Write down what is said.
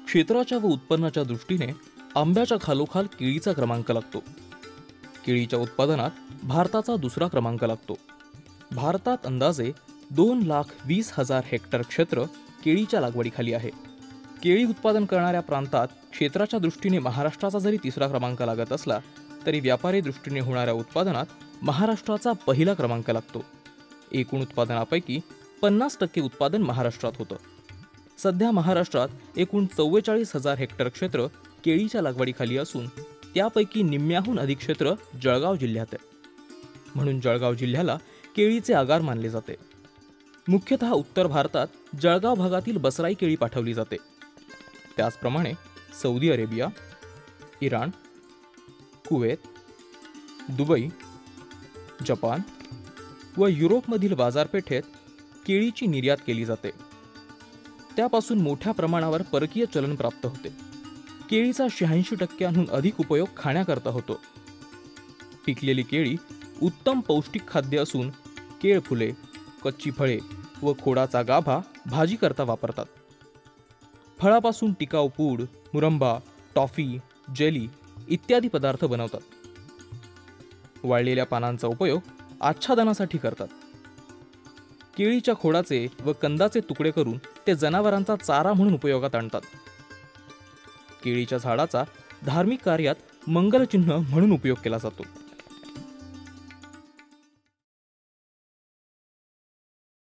क्षेत्राच्या व उत्पन्नाच्या दृष्टीने आंब्याच्या खालोखाल केळीचा क्रमांक लागतो. केळीच्या उत्पादनात भारताचा दुसरा क्रमांक लागतो. भारतात अंदाजे 2,20,000 हेक्टर क्षेत्र केळीच्या लागवडीखाली आहे. केळी उत्पादन करणाऱ्या प्रांतात क्षेत्राच्या दृष्टीने महाराष्ट्राचा जरी तिसरा क्रमांक लागत असला तरी व्यापारी दृष्टीने होणाऱ्या उत्पादनात महाराष्ट्राचा पहिला क्रमांक लागतो. एकूण उत्पादनापैकी 50% उत्पादन महाराष्ट्रात होतं. सध्या महाराष्ट्रात एकूण 44,000 हेक्टर क्षेत्र केळीच्या लागवडीखाली असून त्यापैकी निम्म्याहून अधिक क्षेत्र जळगाव जिल्ह्यात आहे. म्हणून जळगाव जिल्ह्याला केळीचे आगार मानले जाते. मुख्यतः उत्तर भारतात जळगाव भागातील बसराई केळी पाठवली जाते. त्याचप्रमाणे Saudi Arabia, Iran, Kuwait, Dubai, Japan व युरोपमधील बाजारपेठेत केळीची निर्यात केली जाते. त्यापासून मोठ्या प्रमाणावर परकीय चलन प्राप्त होते. केळीचा 86%हून अधिक उपयोग खाण्याकरता होतो. पिकलेली केळी उत्तम पौष्टिक खाद्य असून केळ फुले, कच्ची फळे व खोडाचा गाभा भाजीकरता वापरतात. फळापासून टिकाऊ पूड, मुरंबा, टॉफी, जेली इत्यादी पदार्थ बनवतात. वाळलेल्या पानांचा उपयोग आच्छादनासाठी करतात. केळीच्या खोडाचे व कंदाचे तुकडे करून ते जनावरांचा चारा म्हणून उपयोगात आणतात. केळीच्या झाडाचा धार्मिक कार्यात मंगलचिन्ह म्हणून उपयोग केला जातो.